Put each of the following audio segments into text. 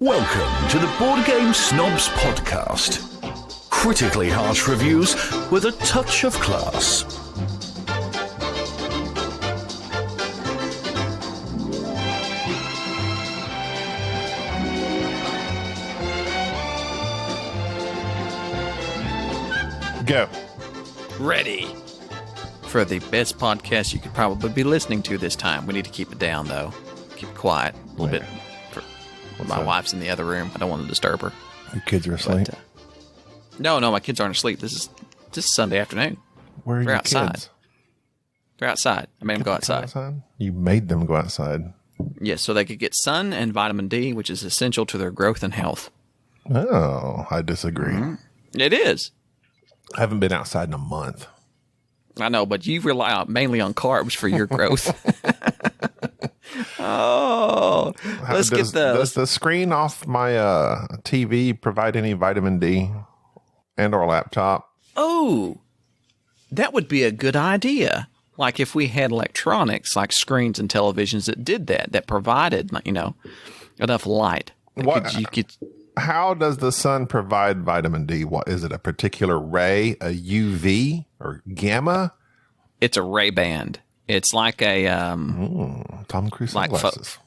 Welcome to the Board Game Snobs podcast. Critically harsh reviews with a touch of class. Go. Ready for the best podcast you could probably be listening to this time. We need to keep it down, though. Keep it quiet a little bit. My wife's in the other room. I don't want to disturb her. Your kids are asleep? But, no, my kids aren't asleep. This is Sunday afternoon. Where are They're your outside. kids? They're outside. I made them go outside. You made them go outside. Yes, so they could get sun and vitamin D, which is essential to their growth and health. Oh, I disagree. Mm-hmm. It is. I haven't been outside in a month. I know, but you rely mainly on carbs for your growth. Oh, Does the screen off my TV provide any vitamin D and or laptop? Oh, that would be a good idea. Like if we had electronics, like screens and televisions that did that provided, enough light. How does the sun provide vitamin D? What is it? A particular ray, a UV or gamma? It's a ray band. It's like a Tom Cruise sunglasses.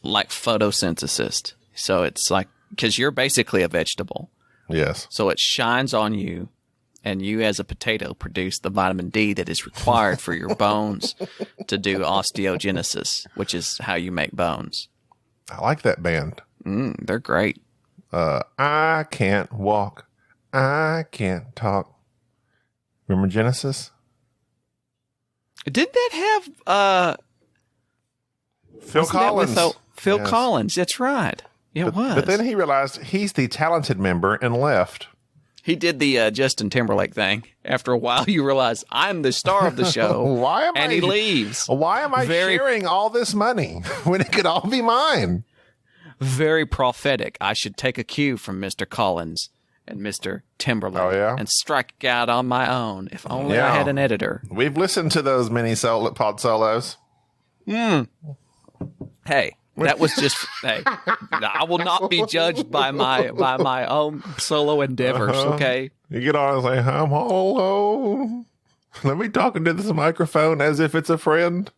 Like photosynthesis. So it's like, because you're basically a vegetable. Yes. So it shines on you, and you as a potato produce the vitamin D that is required for your bones to do osteogenesis, which is how you make bones. I like that band. They're great. I can't walk. I can't talk. Remember Genesis? Did that have Phil Collins? Phil Yes. Collins, that's right. Yeah, it was. But then he realized he's the talented member and left. He did the Justin Timberlake thing. After a while, you realize I'm the star of the show. He leaves. Why am I sharing all this money when it could all be mine? Very prophetic. I should take a cue from Mr. Collins and Mr. Timberlake and strike out on my own. If only I had an editor. We've listened to those mini pod solos. Hey, that was just. Hey, I will not be judged by my own solo endeavors. Okay. You get on and say, "I'm all alone. Let me talk into this microphone as if it's a friend."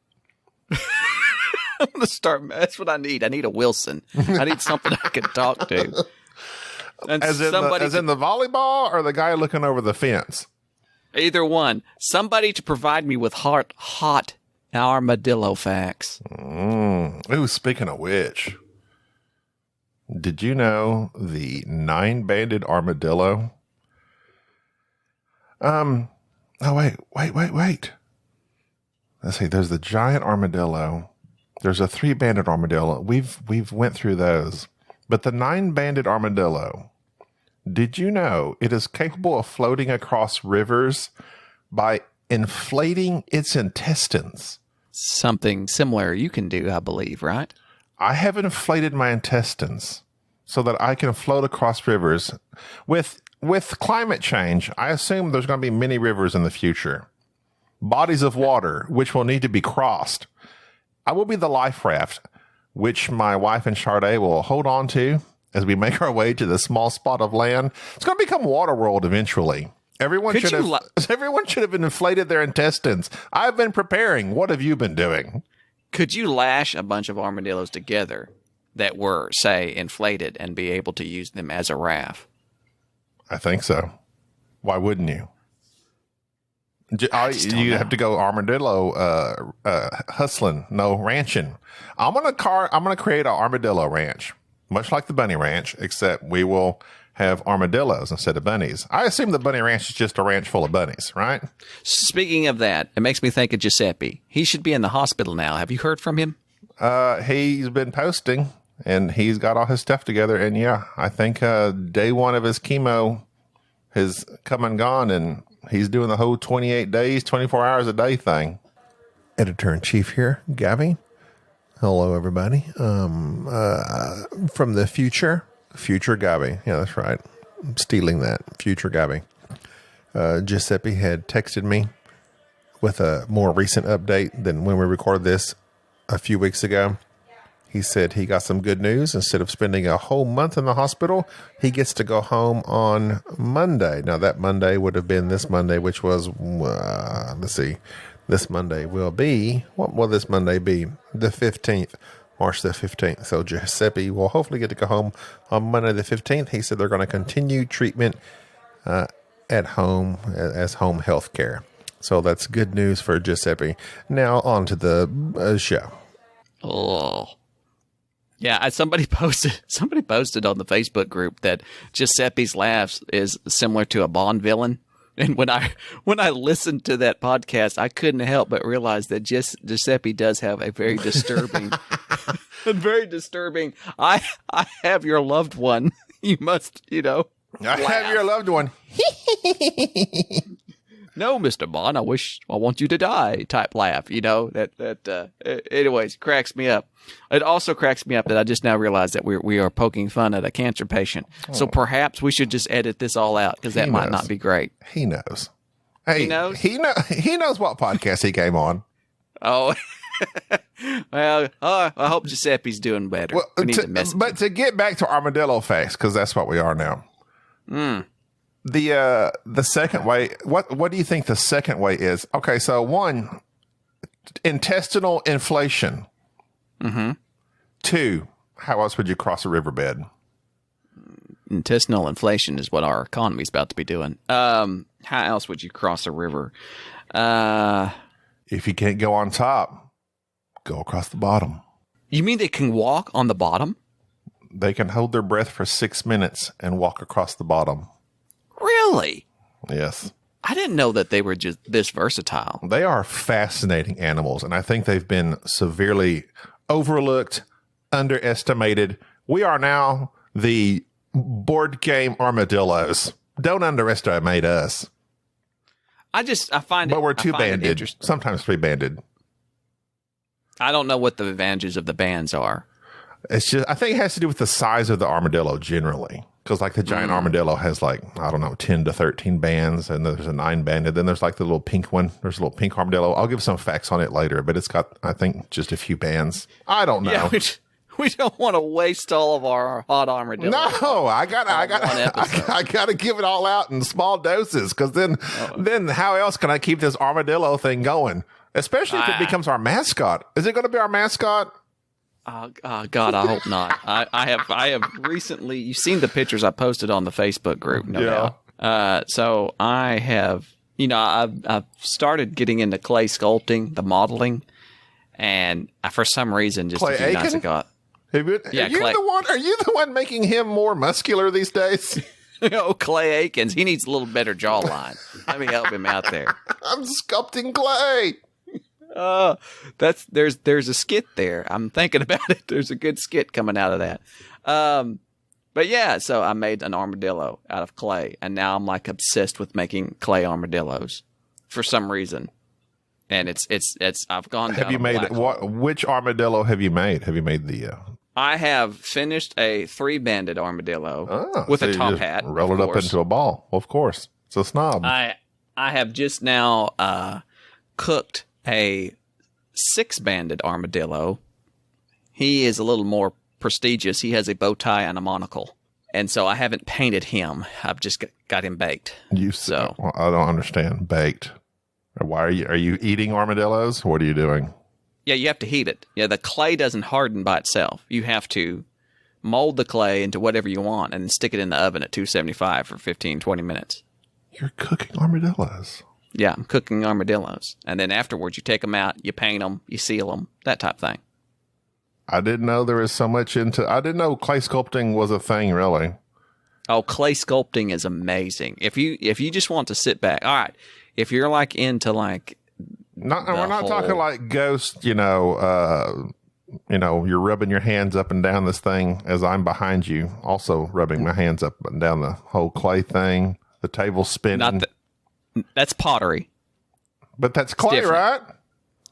I'm gonna start. That's what I need. I need a Wilson. I need something I can talk to. And as in the volleyball or the guy looking over the fence? Either one. Somebody to provide me with hot armadillo facts. Ooh, speaking of which, did you know the 9-banded armadillo? Oh, wait. Let's see. There's the giant armadillo. There's a 3-banded armadillo. We've went through those. But the 9-banded armadillo, did you know it is capable of floating across rivers by inflating its intestines? Something similar you can do, I believe, right? I have inflated my intestines so that I can float across rivers. With climate change, I assume there's going to be many rivers in the future. Bodies of water, which will need to be crossed. I will be the life raft, which my wife and Sade will hold on to as we make our way to the small spot of land. It's going to become Waterworld eventually. Everyone should have inflated their intestines. I've been preparing. What have you been doing? Could you lash a bunch of armadillos together that were, say, inflated and be able to use them as a raft? I think so. Why wouldn't you? You have to go armadillo ranching. I'm gonna create an armadillo ranch, much like the bunny ranch, except we will have armadillos instead of bunnies. I assume the bunny ranch is just a ranch full of bunnies, right? Speaking of that, it makes me think of Giuseppe. He should be in the hospital now. Have you heard from him? He's been posting, and he's got all his stuff together. And yeah, I think day one of his chemo has come and gone, and he's doing the whole 28 days, 24 hours a day thing. Editor-in-chief here, Gabby. Hello, everybody. From the future Gabby. Yeah, that's right. I'm stealing that. Future Gabby. Giuseppe had texted me with a more recent update than when we recorded this a few weeks ago. He said he got some good news. Instead of spending a whole month in the hospital, he gets to go home on Monday. Now, that Monday would have been this Monday, which was, let's see, this Monday will be, what will this Monday be? The 15th, March the 15th. So Giuseppe will hopefully get to go home on Monday the 15th. He said they're going to continue treatment at home as home health care. So that's good news for Giuseppe. Now on to the show. Oh. Yeah, somebody posted on the Facebook group that Giuseppe's laughs is similar to a Bond villain. And when I listened to that podcast, I couldn't help but realize that Giuseppe does have a very disturbing, I have your loved one. You must, I have your loved one. No, Mr. Bond, I want you to die type laugh, anyways, cracks me up. It also cracks me up that I just now realized that we are poking fun at a cancer patient. Oh. So perhaps we should just edit this all out because that might not be great. He knows. Hey, he knows? He knows what podcast he came on. Oh, well, I hope Giuseppe's doing better. Well, we need to message but to get back to armadillo face, because that's what we are now. The second way, what do you think the second way is? Okay, so 1, intestinal inflation. Mm-hmm. 2, how else would you cross a riverbed? Intestinal inflation is what our economy's about to be doing. How else would you cross a river? If you can't go on top, go across the bottom. You mean they can walk on the bottom? They can hold their breath for 6 minutes and walk across the bottom. Really? Yes. I didn't know that they were just this versatile. They are fascinating animals, and I think they've been severely overlooked, underestimated. We are now the board game armadillos. Don't underestimate us. I find it. But we're two-banded, sometimes three-banded. I don't know what the advantages of the bands are. It's just, I think it has to do with the size of the armadillo generally. Because like the giant armadillo has 10 to 13 bands, and there's a 9-banded. Then there's like the little pink one. There's a little pink armadillo. I'll give some facts on it later, but it's got, I think, just a few bands. I don't know. Yeah, we don't want to waste all of our hot armadillo. No, I gotta give it all out in small doses. Because then how else can I keep this armadillo thing going? Especially if it becomes our mascot. Is it going to be our mascot? Oh, God, I hope not. I have recently, you've seen the pictures I posted on the Facebook group, no doubt. So I have, I've started getting into clay sculpting, the modeling, and for some reason, just Clay a few nights ago. Are you the one making him more muscular these days? Clay Aikens, he needs a little better jawline. Let me help him out there. I'm sculpting clay. There's a skit there. I'm thinking about it. There's a good skit coming out of that. But yeah, so I made an armadillo out of clay, and now I'm like obsessed with making clay armadillos for some reason. And it's I've gone down. Have you made which armadillo have you made? Have you made the? I have finished a 3-banded armadillo with a top hat. Roll it up into a ball. Of course, it's a snob. I have just now cooked a 6-banded armadillo. He is a little more prestigious. He has a bow tie and a monocle. And so I haven't painted him. I've just got him baked. Well, I don't understand. Baked. Why are you eating armadillos? What are you doing? Yeah, you have to heat it. Yeah, the clay doesn't harden by itself. You have to mold the clay into whatever you want and then stick it in the oven at 275 for 15, 20 minutes. You're cooking armadillos. Yeah, I'm cooking armadillos. And then afterwards, you take them out, you paint them, you seal them, that type of thing. I didn't know there was so much I didn't know clay sculpting was a thing, really. Oh, clay sculpting is amazing. If you just want to sit back, all right, if you're like into like... we're not talking like Ghost, you're rubbing your hands up and down this thing as I'm behind you, also rubbing my hands up and down the whole clay thing, the table spinning. That's pottery. But that's clay, right?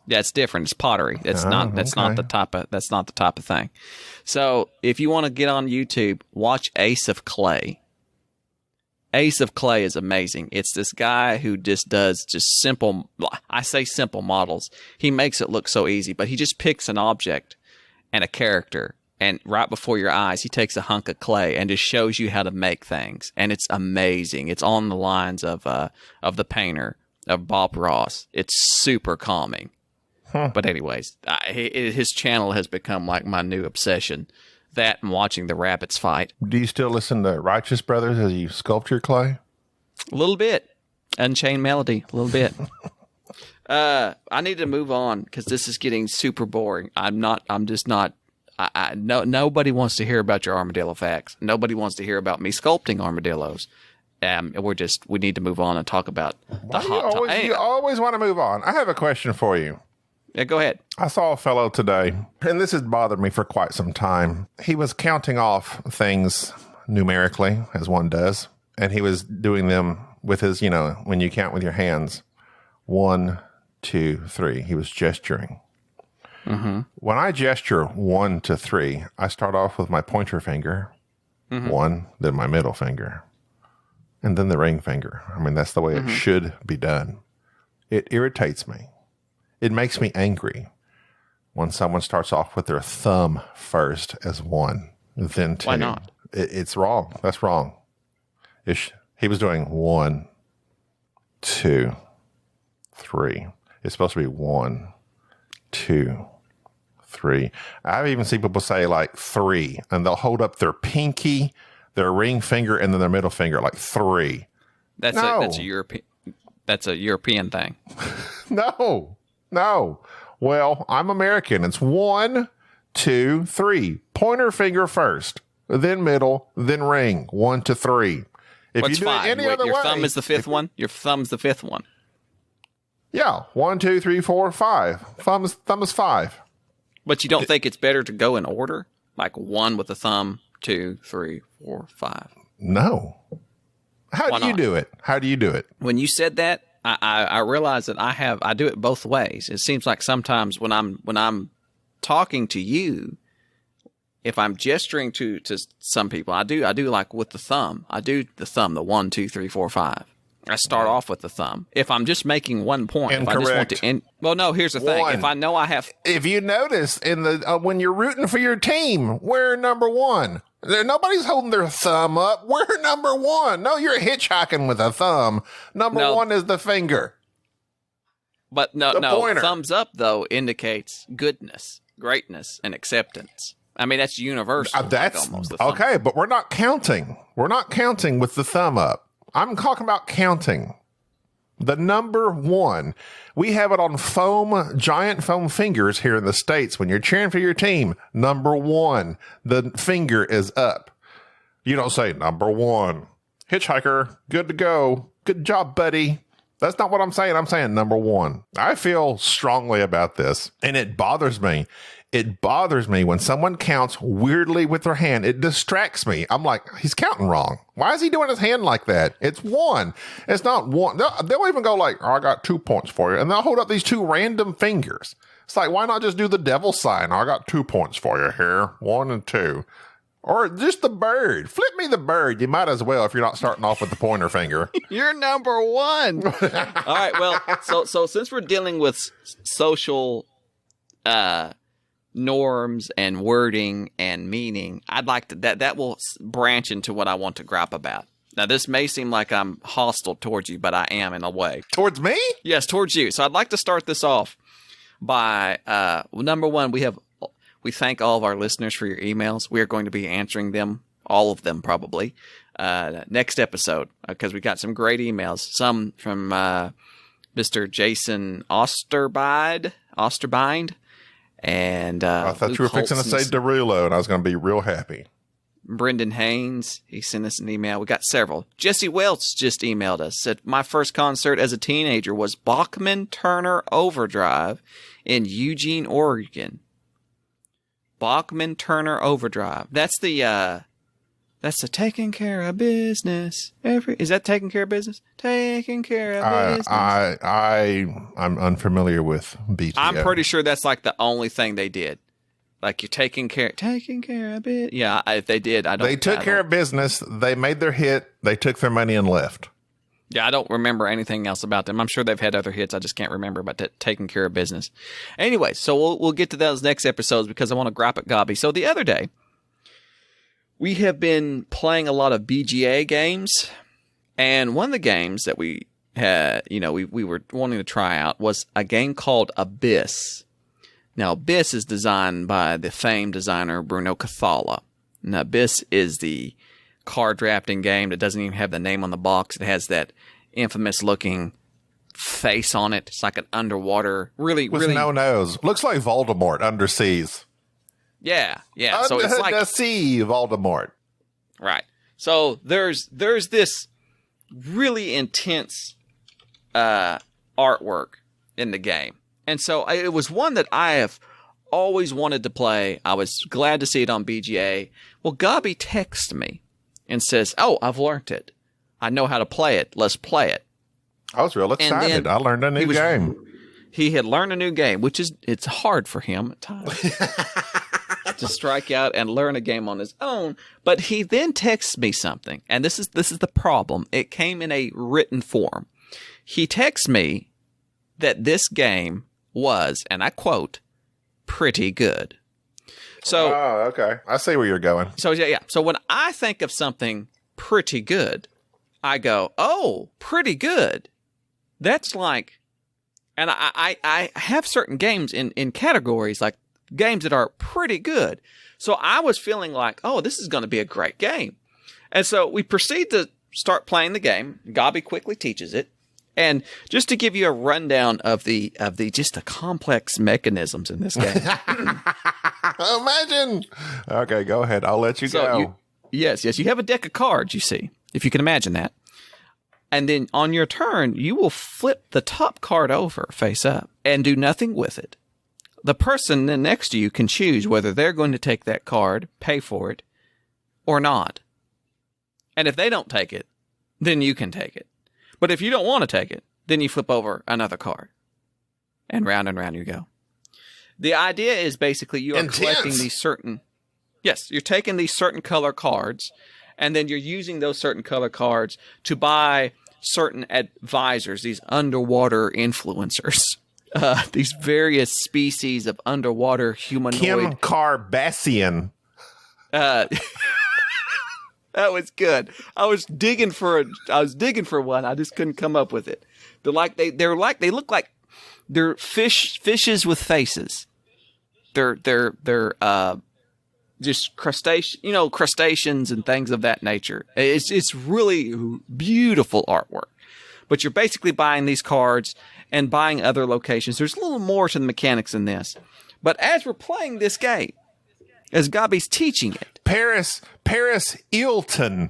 Yeah, it's different. It's pottery. That's not the type of thing. So if you want to get on YouTube, watch Ace of Clay. Ace of Clay is amazing. It's this guy who just does simple models. He makes it look so easy, but he just picks an object and a character. And right before your eyes, he takes a hunk of clay and just shows you how to make things. And it's amazing. It's on the lines of The Painter, of Bob Ross. It's super calming. But anyways, his channel has become like my new obsession. That and watching the rabbits fight. Do you still listen to Righteous Brothers as you sculpt your clay? A little bit. Unchained Melody, a little bit. I need to move on because this is getting super boring. Nobody wants to hear about your armadillo facts. Nobody wants to hear about me sculpting armadillos. We need to move on and talk about the hot topic. You always want to move on. I have a question for you. Yeah, go ahead. I saw a fellow today, and this has bothered me for quite some time. He was counting off things numerically, as one does, and he was doing them with his, when you count with your hands. 1, 2, 3. He was gesturing. Mm-hmm. When I gesture 1 to 3, I start off with my pointer finger, 1, then my middle finger, and then the ring finger. I mean, that's the way it should be done. It irritates me. It makes me angry when someone starts off with their thumb first as 1, then 2. Why not? It's wrong. That's wrong. He was doing 1, 2, 3. It's supposed to be 1, 2, 3. I've even seen people say like 3, and they'll hold up their pinky, their ring finger, and then their middle finger like 3. That's a European thing. No. Well, I'm American. It's 1, 2, 3. Pointer finger first, then middle, then ring. 1 to 3. If What's you do 5? it any other way, your thumb is the fifth one? Your thumb's the fifth one. Yeah. 1, 2, 3, 4, 5. Thumb is 5. But you don't think it's better to go in order? Like 1 with the thumb, 2, 3, 4, 5. No. How do you do it? When you said that, I realized that I do it both ways. It seems like sometimes when I'm talking to you, if I'm gesturing to some people, I do like with the thumb. I do the thumb, the 1, 2, 3, 4, 5. I start off with the thumb. If I'm just making one point, Incorrect. if I just want to well, no, here's the thing. If I know I have, if you notice in the when you're rooting for your team, we're number 1. Nobody's holding their thumb up. We're number 1. No, you're hitchhiking with a thumb. Number 1 is the finger. But no, pointer. Thumbs up though indicates goodness, greatness, and acceptance. I mean, that's universal. That's almost the thumb. Okay, but we're not counting. We're not counting with the thumb up. I'm talking about counting. The number 1. We have it on giant foam fingers here in the States. When you're cheering for your team, number 1, the finger is up. You don't say number 1. Hitchhiker, good to go. Good job, buddy. That's not what I'm saying. I'm saying number 1. I feel strongly about this, and it bothers me. It bothers me when someone counts weirdly with their hand. It distracts me. I'm like, he's counting wrong. Why is he doing his hand like that? It's 1. It's not 1. They'll even go like, I got 2 points for you. And they'll hold up these 2 random fingers. It's like, why not just do the devil sign? I got 2 points for you here. 1 and 2. Or just the bird. Flip me the bird. You might as well if you're not starting off with the pointer finger. You're number 1. All right. Well, so since we're dealing with social norms and wording and meaning, I'd like to that will branch into what I want to gripe about. Now, this may seem like I'm hostile towards you, but I am in a way. Towards me? Yes, towards you. So I'd like to start this off by number 1. We thank all of our listeners for your emails. We are going to be answering them, all of them probably, next episode because we got some great emails. Some from Mr. Jason Osterbind. And I thought Luke you were fixing to say Derulo, and I was going to be real happy. Brendan Haynes, he sent us an email. We got several. Jesse Welch just emailed us. Said, my first concert as a teenager was Bachman Turner Overdrive in Eugene, Oregon. Bachman Turner Overdrive. That's the taking care of business. Is that taking care of business? Taking care of business. I'm unfamiliar with BTO. I'm pretty sure that's like the only thing they did. Like you're taking care of it. Yeah, if they did, I don't. They took care of business. They made their hit. They took their money and left. Yeah, I don't remember anything else about them. I'm sure they've had other hits. I just can't remember about taking care of business. Anyway, so we'll get to those next episodes because I want to gripe at Gabi. So the other day, we have been playing a lot of BGA games, and one of the games that we had, we were wanting to try out was a game called Abyss. Now, Abyss is designed by the famed designer Bruno Cathala. Now, Abyss is the card drafting game that doesn't even have the name on the box. It has that infamous looking face on it. It's like an underwater, really no nose. Looks like Voldemort underseas. Yeah. So it's like sea Voldemort. Right. So there's this really intense artwork in the game. And so it was one that I have always wanted to play. I was glad to see it on BGA. Well, Gabi texts me and says, "Oh, I've learned it. I know how to play it. Let's play it." I was real excited. I learned a new game. He had learned a new game, which it's hard for him at times to strike out and learn a game on his own. But he then texts me something, and this is the problem. It came in a written form. He texts me that this game was, and I quote, pretty good. So, okay. I see where you're going. So, yeah. So when I think of something pretty good, I go, oh, pretty good. That's like, and I have certain games in categories, like games that are pretty good. So I was feeling like, oh, this is going to be a great game. And so we proceed to start playing the game. Gabi quickly teaches it. And just to give you a rundown of the just the complex mechanisms in this game. Imagine. Okay, go ahead. I'll let you go. Yes. You have a deck of cards, you see, if you can imagine that. And then on your turn, you will flip the top card over face up and do nothing with it. The person then next to you can choose whether they're going to take that card, pay for it, or not. And if they don't take it, then you can take it. But if you don't want to take it, then you flip over another card. And round you go. The idea is basically you are collecting these certain... Yes, you're taking these certain color cards, and then you're using those certain color cards to buy certain advisors, these underwater influencers. These various species of underwater humanoid... Kim Kardashian. That was good. I was digging for one. I just couldn't come up with it. They look like they're fishes with faces. They're just crustaceans and things of that nature. It's really beautiful artwork. But you're basically buying these cards and buying other locations. There's a little more to the mechanics in this. But as we're playing this game, as Gabi's teaching it, Paris Hilton.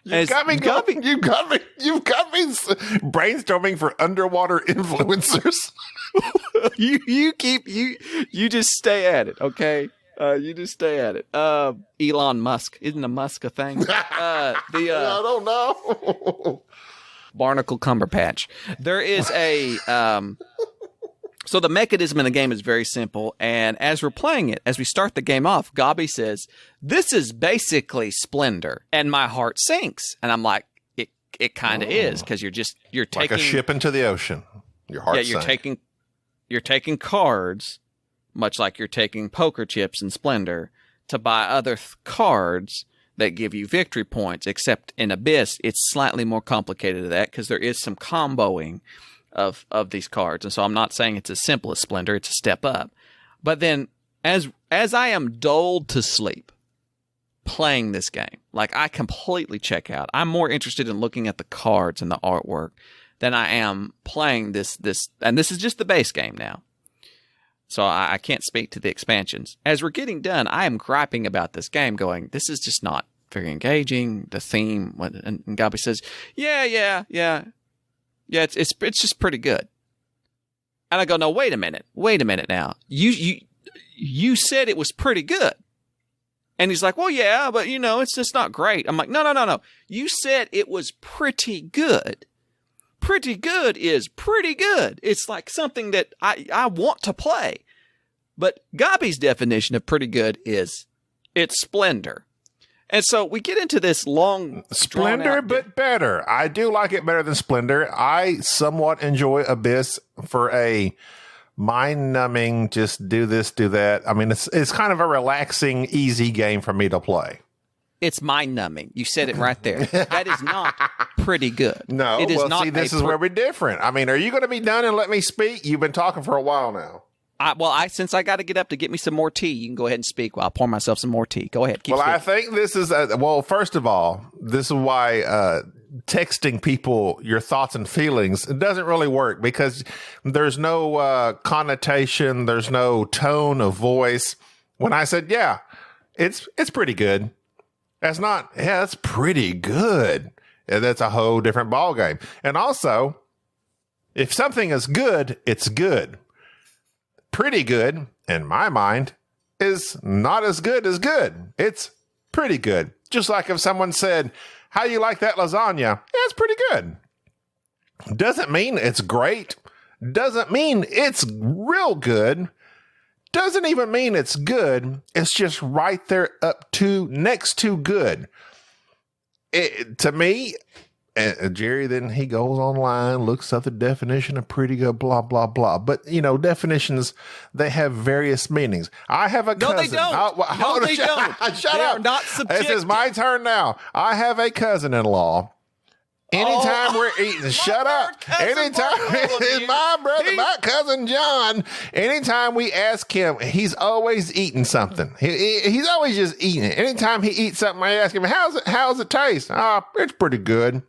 You've got me brainstorming for underwater influencers. you just stay at it, okay? You just stay at it. Elon Musk, isn't a Musk a thing? I don't know. Barnacle Cumberpatch. There is a so the mechanism in the game is very simple, and as we're playing it, as we start the game off, Gabi says, "This is basically Splendor," and my heart sinks, and I'm like, "It kind of is," because you're taking like a ship into the ocean. Your heart. Yeah, you're taking cards, much like you're taking poker chips in Splendor, to buy other cards that give you victory points. Except in Abyss, it's slightly more complicated than that because there is some comboing of these cards. And so I'm not saying it's as simple as Splendor, it's a step up. But then as I am dulled to sleep playing this game, like I completely check out. I'm more interested in looking at the cards and the artwork than I am playing this and this is just the base game now. So I can't speak to the expansions. As we're getting done, I am griping about this game going, this is just not very engaging. The theme, and Gabi says, yeah, it's just pretty good. And I go, no, wait a minute now. You said it was pretty good. And he's like, well, yeah, but it's just not great. I'm like, no. You said it was pretty good. Pretty good is pretty good. It's like something that I want to play. But Gabi's definition of pretty good is it's Splendor. And so we get into this long Splendor, but better. I do like it better than Splendor. I somewhat enjoy Abyss for a mind-numbing, just do this, do that. I mean, it's kind of a relaxing, easy game for me to play. It's mind-numbing. You said it right there. That is not pretty good. No, it is well, not see, this is where we're different. I mean, are you going to be done and let me speak? You've been talking for a while now. Since I got to get up to get me some more tea, you can go ahead and speak while I pour myself some more tea. Go ahead. Keep speaking. I think this is, first of all, this is why texting people your thoughts and feelings, it doesn't really work because there's no connotation, there's no tone of voice. When I said, yeah, it's pretty good. That's pretty good. And that's a whole different ballgame. And also, if something is good, it's good. Pretty good, in my mind, is not as good as good. It's pretty good. Just like if someone said, how you like that lasagna? Yeah, it's pretty good. Doesn't mean it's great. Doesn't mean it's real good. Doesn't even mean it's good. It's just right there next to good. To me, Jerry, then he goes online, looks up the definition of pretty good, blah, blah, blah. But, definitions, they have various meanings. I have a cousin. No, they don't. Shut they up. Are not subjective. This is my turn now. I have a cousin-in-law. Anytime we're eating, shut up. Anytime it's my brother, my cousin John. Anytime we ask him, he's always eating something. He's always just eating it. Anytime he eats something, I ask him, how's it taste? It's pretty good.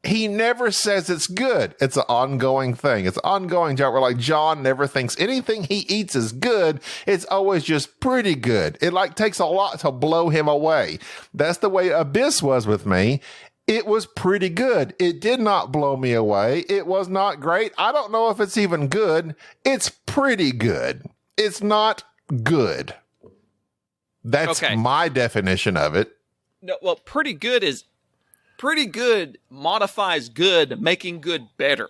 He never says it's good. It's an ongoing thing. It's an ongoing joke. We're like, John never thinks anything he eats is good. It's always just pretty good. It takes a lot to blow him away. That's the way Abyss was with me. It was pretty good. It did not blow me away. It was not great. I don't know if it's even good. It's pretty good. It's not good. That's my definition of it. No, well, pretty good modifies good, making good better.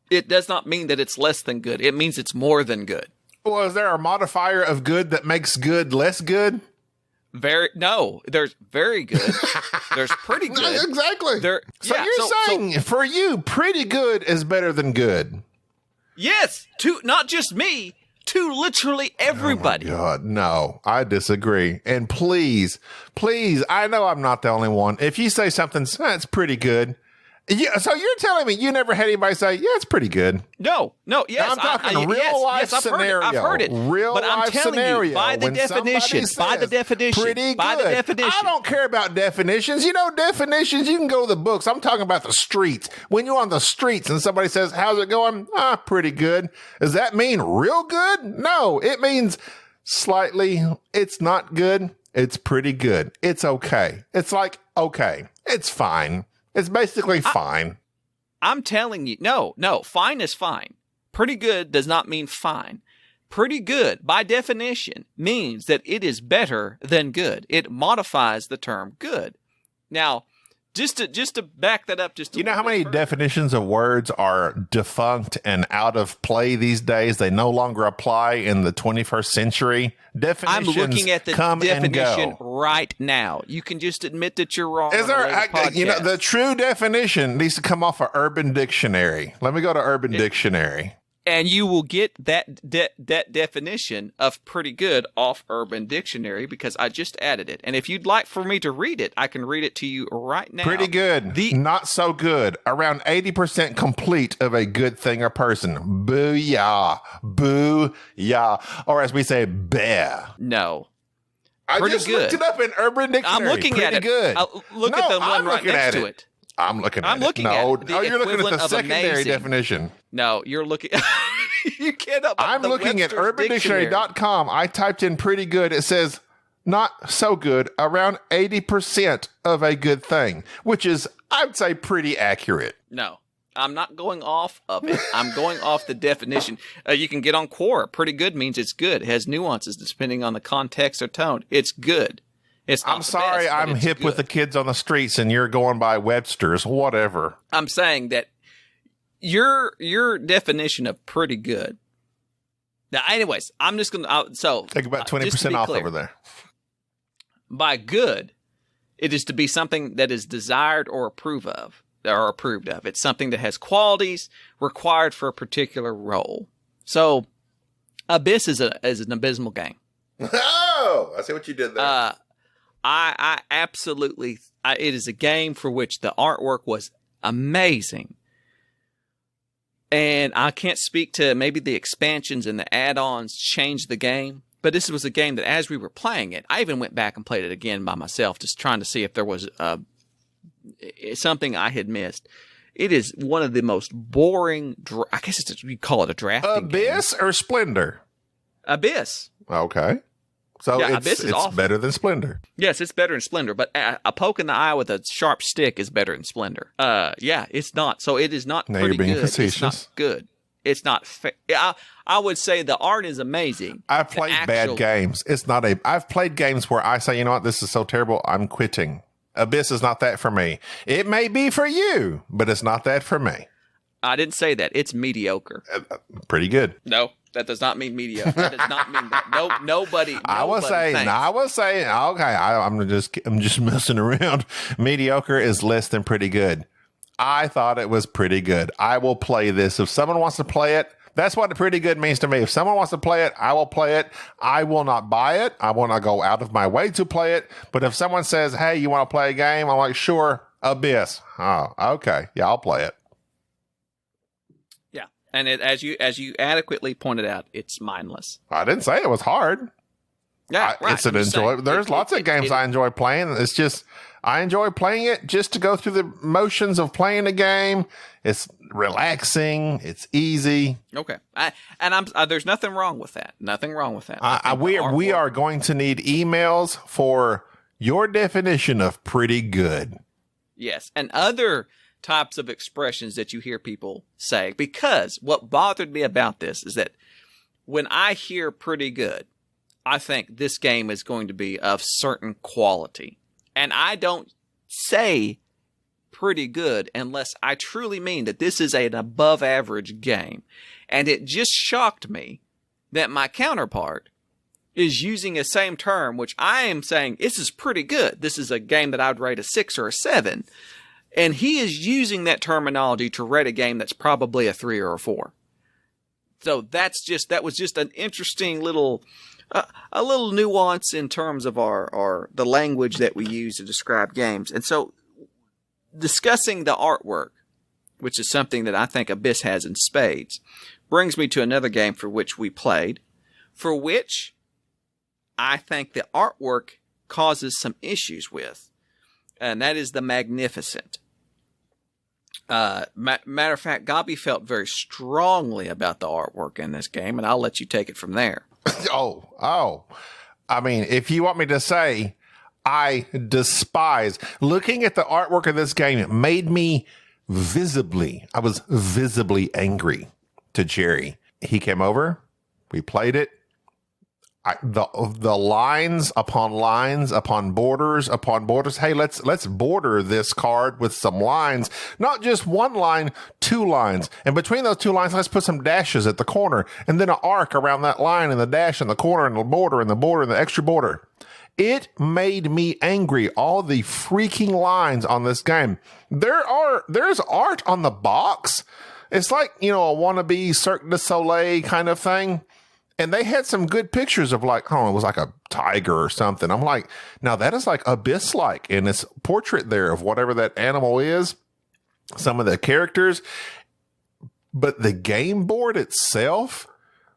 It does not mean that it's less than good. It means it's more than good. Well, is there a modifier of good that makes good less good? There's very good. There's pretty good. Exactly. You're saying for you, pretty good is better than good. Yes, not just me, to literally everybody. Oh my God, no, I disagree. And please, I know I'm not the only one. If you say something, that's pretty good. Yeah, so you're telling me you never had anybody say, yeah, it's pretty good? No, yes. I'm talking real life scenario. I've heard it. Real but I'm life telling scenario. You, by the definition, pretty good. I don't care about definitions. Definitions, you can go to the books. I'm talking about the streets. When you're on the streets and somebody says, how's it going? Pretty good. Does that mean real good? No, it means slightly. It's not good. It's pretty good. It's okay. It's like, okay, it's fine. It's basically fine. I'm telling you, no, fine is fine. Pretty good does not mean fine. Pretty good, by definition, means that it is better than good. It modifies the term good. Now, just to back that up, you know how many definitions of words are defunct and out of play these days? They no longer apply in the 21st century. Definitions I'm looking at the come definition and go. right now. You can just admit that you're wrong. Is there? The true definition needs to come off of Urban Dictionary. Let me go to Urban Dictionary. And you will get that definition of pretty good off Urban Dictionary because I just added it. And if you'd like for me to read it, I can read it to you right now. Pretty good. Not so good. Around 80% complete of a good thing or person. Booyah. Booyah. Or as we say, bear. No. I just looked it up in Urban Dictionary. I'm looking at it. Good. Look at the one right next to it. I'm looking at it. No, you're looking at the secondary definition. No, you're looking. You can't. I'm looking at UrbanDictionary.com. I typed in pretty good. It says not so good, around 80% of a good thing, which is, I'd say, pretty accurate. No, I'm not going off of it. I'm going off the definition. You can get on Quora. Pretty good means it's good. It has nuances depending on the context or tone. It's good. I'm sorry, best, I'm hip with the kids on the streets and you're going by Webster's, whatever. I'm saying that your definition of pretty good. Now, anyways, I'm just going to, take about 20% off over there. By good, It is to be something that is desired or approved of. It's something that has qualities required for a particular role. So, Abyss is an abysmal game. Oh, I see what you did there. I absolutely. It is a game for which the artwork was amazing. And I can't speak to maybe the expansions and the add-ons changed the game. But this was a game that as we were playing it, I even went back and played it again by myself, just trying to see if there was something I had missed. It is one of the most boring, I guess you call it a drafting Abyss game. Or Splendor? Abyss. Okay. So Yeah, it's awful. better than Splendor. Yes, it's better than Splendor, but a poke in the eye with a sharp stick is better than Splendor. Yeah, it's not. So it is not Now pretty you're being good. facetious. It's not good. It's not fair. I would say the art is amazing. I've played bad games. I've played games where I say, you know what, this is so terrible, I'm quitting. Abyss is not that for me. It may be for you, but it's not that for me. I didn't say that. It's mediocre. Pretty good. No, that does not mean mediocre. That does not mean that. No, nobody. I was saying, okay, I'm just messing around. Mediocre is less than pretty good. I thought it was pretty good. I will play this. If someone wants to play it, that's what pretty good means to me. If someone wants to play it, I will play it. I will not buy it. I will not go out of my way to play it. But if someone says, hey, you want to play a game? I'm like, sure, Abyss. Oh, okay. Yeah, I'll play it. Yeah. And as you adequately pointed out, it's mindless. I didn't say it was hard. Yeah, right. It's an enjoy. There's lots of games I enjoy playing. It's just, I enjoy playing it just to go through the motions of playing a game. It's relaxing. It's easy. Okay. There's nothing wrong with that. Nothing wrong with that. We are going to need emails for your definition of pretty good. Yes. And other types of expressions that you hear people say, because what bothered me about this is that when I hear pretty good, I think this game is going to be of certain quality. And I don't say pretty good unless I truly mean that this is an above average game. And it just shocked me that my counterpart is using the same term, which I am saying this is pretty good. This is a game that I would rate a 6 or a 7. And he is using that terminology to rate a game that's probably a 3 or a 4. So that was just an interesting little a little nuance in terms of the language that we use to describe games. And so discussing the artwork, which is something that I think Abyss has in spades, brings me to another game for which we played, for which I think the artwork causes some issues with, and that is the Magnificent. Matter of fact, Gabi felt very strongly about the artwork in this game, and I'll let you take it from there. Oh. I mean, if you want me to say, I despise looking at the artwork of this game. It made me I was visibly angry to Jerry. He came over. We played it. The lines upon borders. Hey, let's border this card with some lines, not just one line, 2 lines. And between those 2 lines, let's put some dashes at the corner and then an arc around that line and the dash in the corner and the border and the border and the extra border. It made me angry. All the freaking lines on this game. There's art on the box. It's like, a wannabe Cirque du Soleil kind of thing. And they had some good pictures of it was like a tiger or something. I'm like, now that is like Abyss-like. And it's portrait there of whatever that animal is, some of the characters. But the game board itself,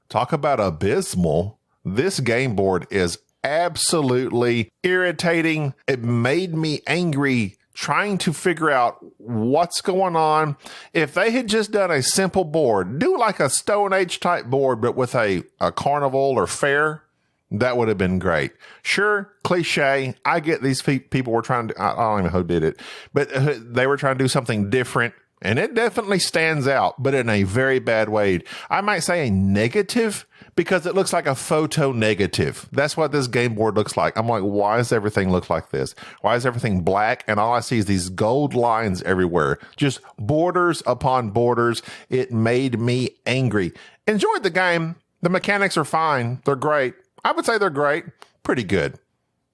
talk about abysmal. This game board is absolutely irritating. It made me angry trying to figure out what's going on. If they had just done a simple board, do like a Stone Age type board, but with a carnival or fair, that would have been great. Sure, cliche. I get these people were trying to, I don't even know who did it, but they were trying to do something different. And it definitely stands out, but in a very bad way. I might say a negative because it looks like a photo negative. That's what this game board looks like. I'm like, why does everything look like this? Why is everything black? And all I see is these gold lines everywhere. Just borders upon borders. It made me angry. Enjoyed the game. The mechanics are fine. They're great. I would say they're great. Pretty good.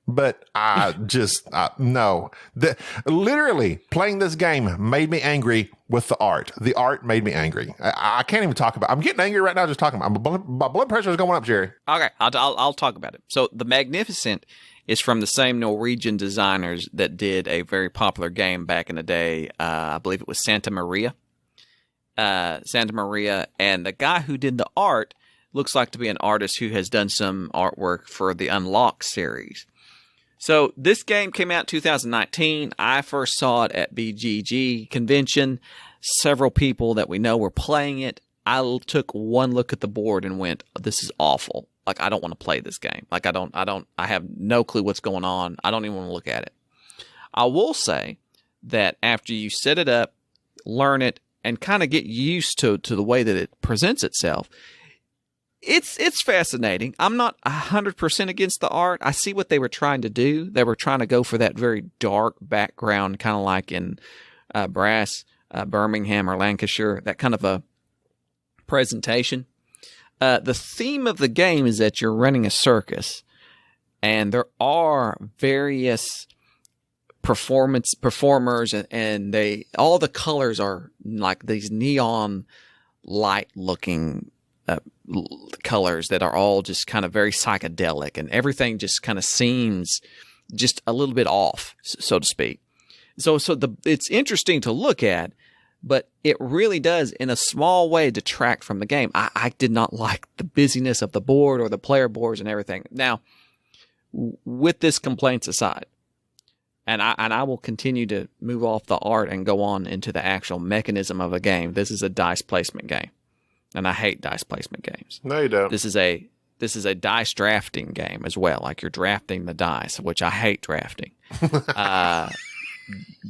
But I just, no. Literally, playing this game made me angry with the art. The art made me angry. I can't even talk about it. I'm getting angry right now just talking about it. My blood pressure is going up, Jerry. Okay, I'll talk about it. So the Magnificent is from the same Norwegian designers that did a very popular game back in the day. I believe it was Santa Maria. Santa Maria. And the guy who did the art looks like to be an artist who has done some artwork for the Unlock series. So this game came out in 2019. I first saw it at BGG convention. Several people that we know were playing it. I took one look at the board and went, "This is awful. Like, I don't want to play this game. Like, I have no clue what's going on. I don't even want to look at it." I will say that after you set it up, learn it, and kind of get used to the way that it presents itself, it's fascinating. I'm not 100% against the art. I see what they were trying to do. They were trying to go for that very dark background, kind of like in Brass, Birmingham, or Lancashire, that kind of a presentation. The theme of the game is that you're running a circus, and there are various performers, and all the colors are like these neon light looking colors that are all just kind of very psychedelic, and everything just kind of seems just a little bit off, so to speak. So it's interesting to look at, but it really does, in a small way, detract from the game. I did not like the busyness of the board or the player boards and everything. Now, with this complaints aside, and I will continue to move off the art and go on into the actual mechanism of a game. This is a dice placement game, and I hate dice placement games. No, you don't. This is a dice drafting game as well. Like, you're drafting the dice, which I hate drafting.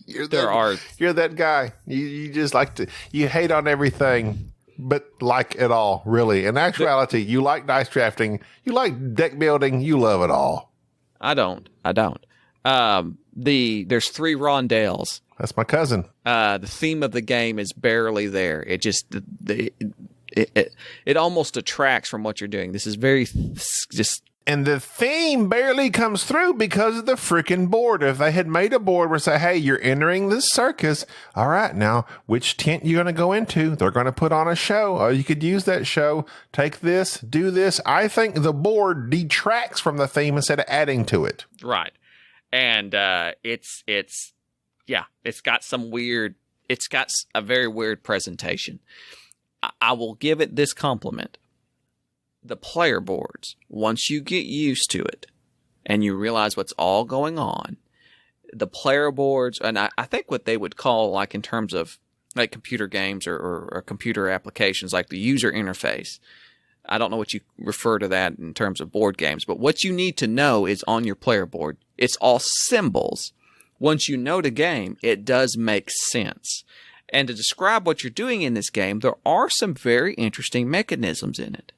You're that guy. You just like to, you hate on everything, but like it all, really. In actuality, you like dice drafting, you like deck building, you love it all. I don't. There's 3 rondelles. That's my cousin. The theme of the game is barely there. It just it almost detracts from what you're doing. This is very just. And the theme barely comes through because of the freaking board. If they had made a board where say, "Hey, you're entering this circus. All right, now which tent you going to go into? They're going to put on a show. Oh, you could use that show. Take this, do this." I think the board detracts from the theme instead of adding to it. Right. And it's got a very weird presentation. I will give it this compliment. The player boards, once you get used to it and you realize what's all going on, the player boards, and I think what they would call, like, in terms of like computer games or computer applications, like the user interface. I don't know what you refer to that in terms of board games, but what you need to know is on your player board. It's all symbols. Once you know the game, it does make sense. And to describe what you're doing in this game, there are some very interesting mechanisms in it.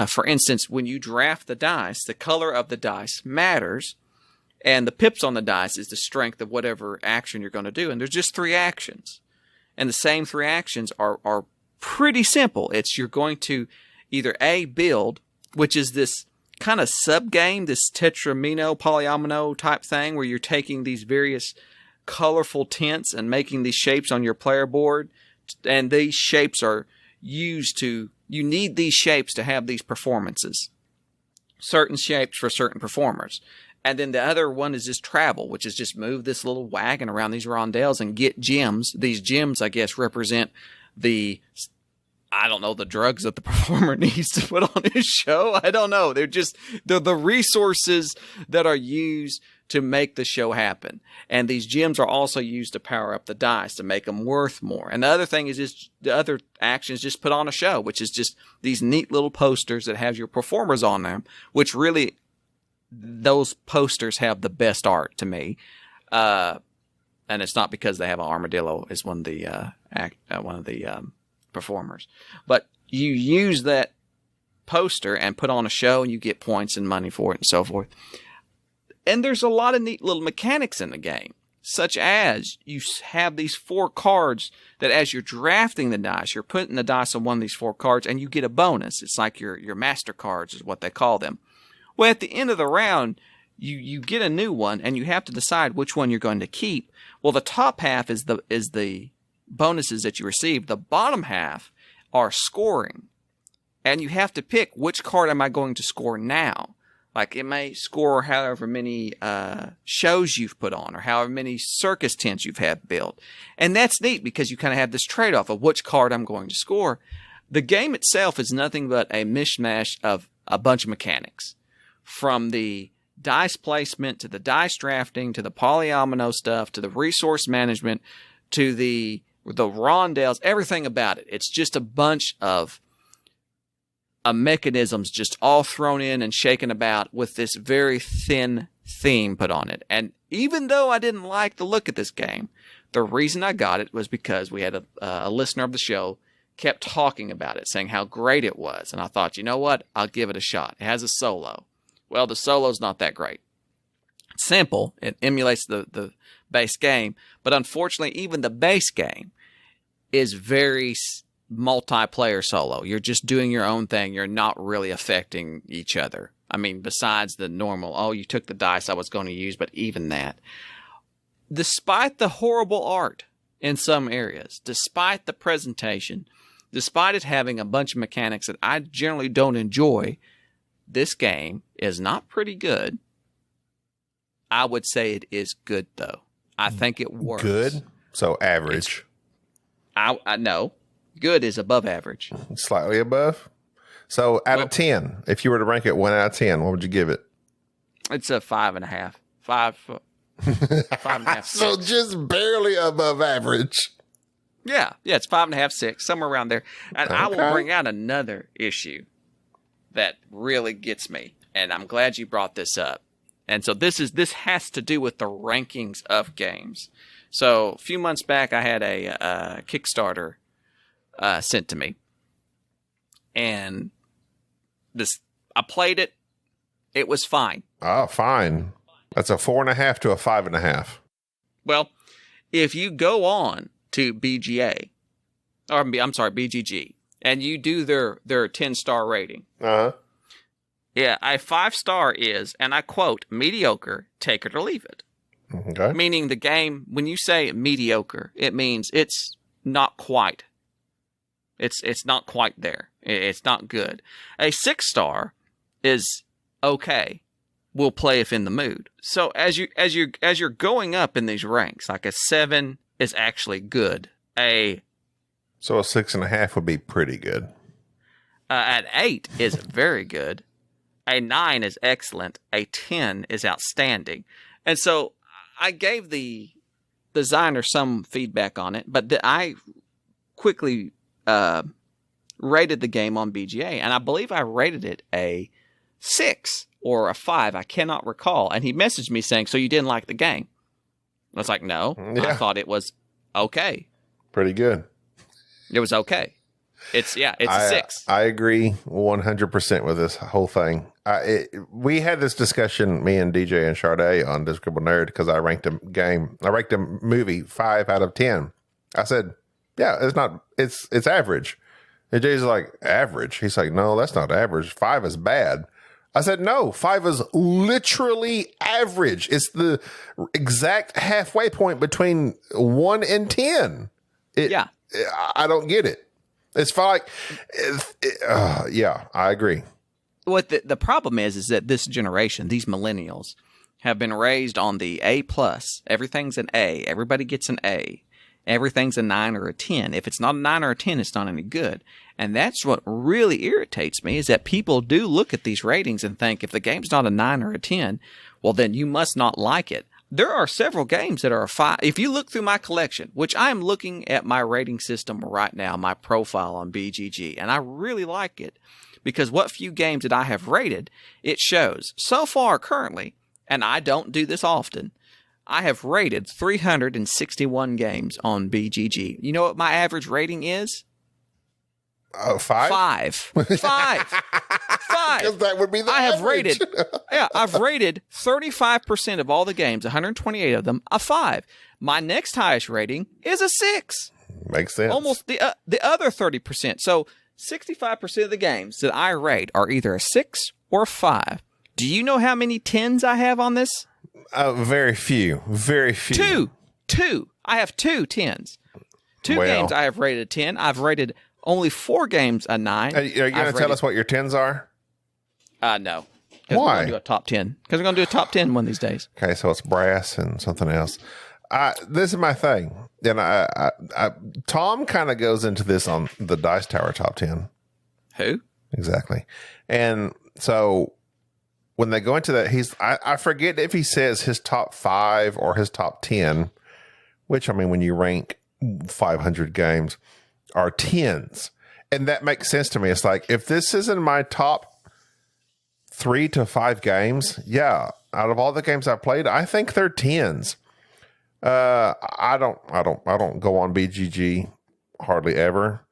For instance, when you draft the dice, the color of the dice matters, and the pips on the dice is the strength of whatever action you're going to do. And there's just 3 actions. And the same 3 actions are pretty simple. It's you're going to either A, build, which is this kind of sub-game, this tetramino, polyomino type thing, where you're taking these various colorful tints and making these shapes on your player board. And these shapes are used to, you need these shapes to have these performances. Certain shapes for certain performers. And then the other one is just travel, which is just move this little wagon around these rondelles and get gems. These gems, I guess, represent the drugs that the performer needs to put on his show. I don't know. They're just the resources that are used to make the show happen. And these gems are also used to power up the dice to make them worth more. And the other thing is just the other action is just put on a show, which is just these neat little posters that have your performers on them, which really, those posters have the best art to me. And it's not because they have an armadillo as one of the performers, but you use that poster and put on a show and you get points and money for it and so forth. And there's a lot of neat little mechanics in the game, such as you have these 4 cards that as you're drafting the dice, you're putting the dice on one of these 4 cards and you get a bonus. It's like your master cards is what they call them. Well, at the end of the round, you get a new one and you have to decide which one you're going to keep. Well, the top half is the bonuses that you receive. The bottom half are scoring. And you have to pick which card am I going to score now. Like it may score however many shows you've put on or however many circus tents you've had built. And that's neat because you kind of have this trade-off of which card I'm going to score. The game itself is nothing but a mishmash of a bunch of mechanics. From the dice placement to the dice drafting to the polyomino stuff to the resource management to the rondelles, everything about it. It's just a bunch of mechanisms just all thrown in and shaken about with this very thin theme put on it. And even though I didn't like the look of this game, the reason I got it was because we had a listener of the show kept talking about it, saying how great it was. And I thought, you know what? I'll give it a shot. It has a solo. Well, the solo's not that great. It's simple. It emulates the base game. But unfortunately, even the base game is very multiplayer solo. You're just doing your own thing. You're not really affecting each other. I mean, besides the normal, oh, you took the dice I was going to use, but even that. Despite the horrible art in some areas, despite the presentation, despite it having a bunch of mechanics that I generally don't enjoy, this game is not pretty good. I would say it is good, though. I think it works. Good? So average. I know. Good is above average. Slightly above? So out of 10, if you were to rank it 1 out of 10, what would you give it? It's a 5.5. 5.5. So just barely above average. Yeah, it's 5.5, 6, somewhere around there. And I will bring out another issue that really gets me. And I'm glad you brought this up. And so this has to do with the rankings of games. So a few months back, I had a Kickstarter sent to me, and I played it. It was fine. Oh, fine. That's a 4.5 to a 5.5. Well, if you go on to BGG, and you do their 10-star rating, yeah, a 5-star is, and I quote, mediocre. Take it or leave it. Okay. Meaning the game, when you say mediocre, it means it's not quite. It's not quite there. It's not good. A 6-star is okay. We'll play if in the mood. So as you're going up in these ranks, like a 7 is actually good. So a 6.5 would be pretty good. An 8 is very good. A 9 is excellent. A 10 is outstanding. And so I gave the designer some feedback on it, but I quickly rated the game on BGA, and I believe I rated it a 6 or a 5. I cannot recall. And he messaged me saying, so you didn't like the game? I was like, no. Yeah. I thought it was okay. Pretty good. It was okay. It's a 6. I agree 100% with this whole thing. We had this discussion, me and DJ and Sade on Discoverable Nerd, because I ranked a movie 5 out of 10. I said, yeah, it's average. And Jay's like, average? He's like, no, that's not average. 5 is bad. I said, no, 5 is literally average. It's the exact halfway point between 1 and 10. I don't get it. It's like, yeah, I agree. What the problem is that this generation, these millennials, have been raised on the A+. Everything's an A. Everybody gets an A. Everything's a 9 or a 10. If it's not a 9 or a 10, it's not any good. And that's what really irritates me, is that people do look at these ratings and think if the game's not a 9 or a 10, well, then you must not like it. There are several games that are a 5. If you look through my collection, which I am looking at my rating system right now, my profile on BGG, and I really like it because what few games that I have rated, it shows. So far, currently, and I don't do this often, I have rated 361 games on BGG. You know what my average rating is? 5? 5. 5. 5. Because that would be the average. I've rated 35% of all the games, 128 of them, a 5. My next highest rating is a 6. Makes sense. Almost the other 30%. So 65% of the games that I rate are either a 6 or a 5. Do you know how many 10s I have on this? Very few. Very few. Two. I have 2 10s. Two games I have rated a 10. I've rated only 4 games a 9. Are you going to tell us what your 10s are? No. Why? We're going to do a top 10. Because we're going to do a top 10 one of these days. Okay, so it's brass and something else. This is my thing. And Tom kind of goes into this on the Dice Tower top 10. Who? Exactly. And so when they go into that, I forget if he says his top 5 or his top 10, which, I mean, when you rank 500 games, are 10s. And that makes sense to me. It's like, if this is in my top 3 to 5 games, yeah, out of all the games I've played, I think they're 10s. I don't go on BGG hardly ever.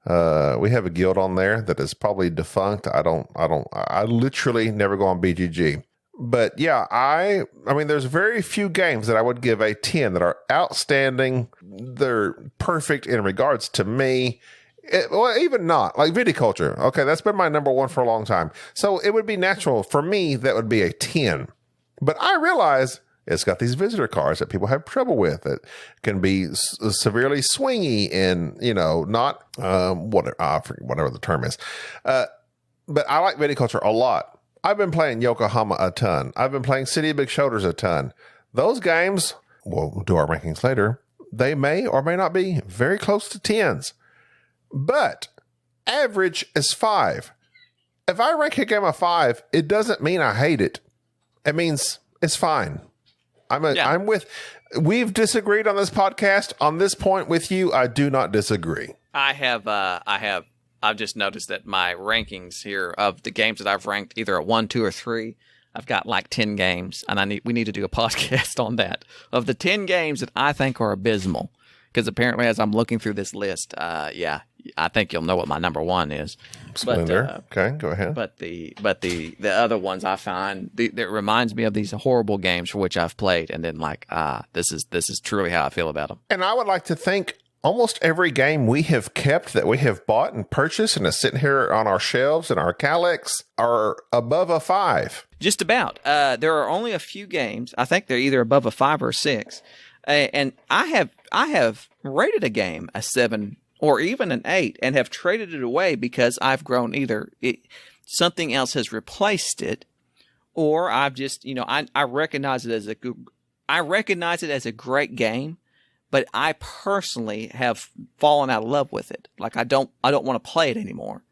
We have a guild on there that is probably defunct. I literally never go on BGG. But yeah, I mean, there's very few games that I would give a 10 that are outstanding. They're perfect in regards to me. Well, even not like viticulture. Okay. That's been my number 1 for a long time. So it would be natural for me. That would be a 10, but I realize it's got these visitor cards that people have trouble with. It can be severely swingy and, not, whatever the term is. But I like viticulture a lot. I've been playing Yokohama a ton. I've been playing City of Big Shoulders a ton. Those games, we'll do our rankings later, they may or may not be very close to 10s. But average is 5. If I rank a game a 5, it doesn't mean I hate it. It means it's fine. We've disagreed on this podcast. On this point with you, I do not disagree. I've just noticed that my rankings here of the games that I've ranked either at 1, 2, or 3, I've got like 10 games, and we need to do a podcast on that. Of the 10 games that I think are abysmal, because apparently as I'm looking through this list, I think you'll know what my number 1 is. Splendor. Okay, go ahead. But the other ones I find that reminds me of these horrible games for which I've played, and then this is truly how I feel about them. And I would like to think almost every game we have kept that we have bought and purchased and is sitting here on our shelves and our Calyx are above a 5. Just about. There are only a few games. I think they're either above a 5 or a 6. And I have rated a game a 7 or even an 8 and have traded it away because I've grown something else has replaced it, or I've just, I recognize it as a great game, but I personally have fallen out of love with it. Like I don't want to play it anymore.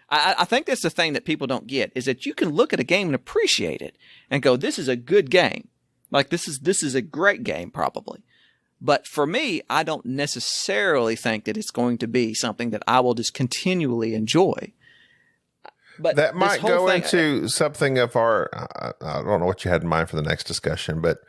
I think that's the thing that people don't get, is that you can look at a game and appreciate it and go, this is a good game. Like this is a great game probably. But for me, I don't necessarily think that it's going to be something that I will just continually enjoy. But that might go into something of our, I don't know what you had in mind for the next discussion, but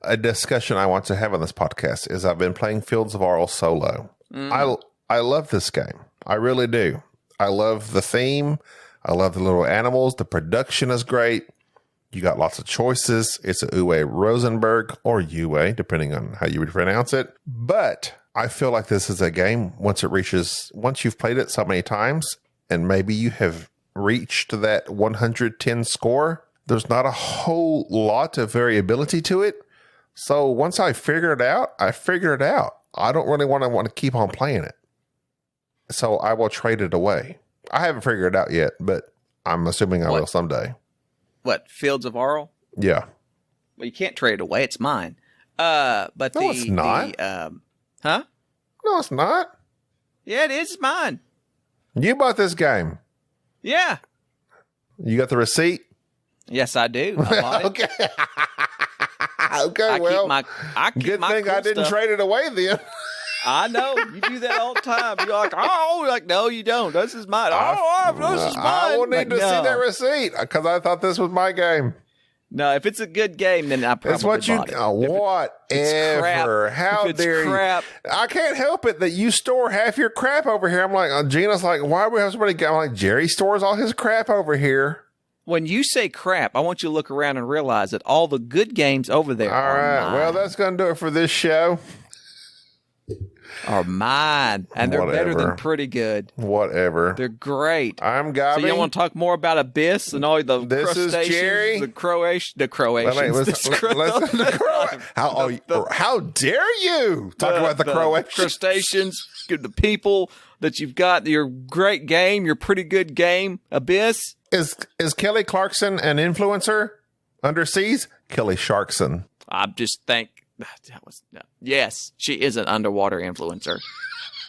a discussion I want to have on this podcast is I've been playing Fields of Arle solo. I love this game. I really do. I love the theme. I love the little animals. The production is great. You got lots of choices. It's a Uwe Rosenberg or Uwe, depending on how you would pronounce it. But I feel like this is a game, once you've played it so many times, and maybe you have reached that 110 score, there's not a whole lot of variability to it. So once I figure it out, I don't really want to keep on playing it. So I will trade it away. I haven't figured it out yet, but I'm assuming I will someday. What, Fields of Arle? Yeah. Well, you can't trade it away. It's mine. But no, it's not. Huh? No, it's not. Yeah, it is. It's mine. You bought this game. Yeah. You got the receipt? Yes, I do. I bought it. Okay. Okay, good thing I didn't trade it away then. I know. You do that all the time. You're like, no, you don't. This is mine. This is mine. I will need to see that receipt because I thought this was my game. No, if it's a good game, then I probably bought it. Whatever. How dare you? I can't help it that you store half your crap over here. I'm like, Gina's like, why do we have somebody? I'm like, Jerry stores all his crap over here. When you say crap, I want you to look around and realize that all the good games over there are mine. Well, that's going to do it for this show. are mine, and they're better Whatever. than pretty good. Whatever. They're great. I'm Gabi. So you want to talk more about abyss and all the This is crustaceans, Jerry. the Croatians, how dare you talk about the Croatians? crustaceans, the people that you've got, your great game, your pretty good game, Abyss. Is Kelly Clarkson an influencer underseas? Kelly Sharkson. I just think that was yes, she is an underwater influencer,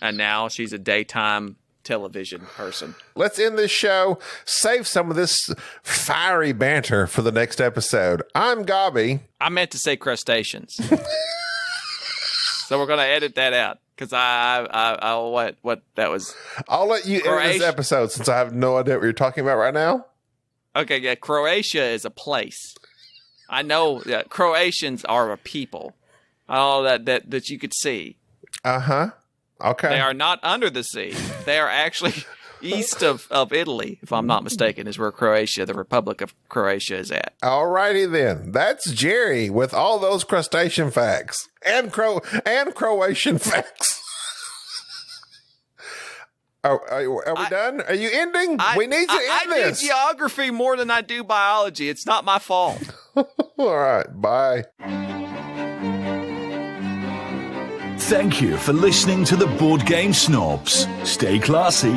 and now she's a daytime television person. Let's end this show. Save some of this fiery banter for the next episode. I'm Gabi. I meant to say crustaceans, so we're gonna edit that out because what that was. I'll let you end this episode since I have no idea what you're talking about right now. Okay, yeah, Croatia is a place. I know that Croatians are a people. All that you could see. Uh-huh. Okay. They are not under the sea. They are actually east of Italy, if I'm not mistaken, is where Croatia, the Republic of Croatia, is at. All righty then. That's Jerry with all those crustacean facts and Croatian facts. Are we done? Are you ending? We need to end this. I do geography more than I do biology. It's not my fault. All right. Bye. Thank you for listening to the Board Game Snobs. Stay classy.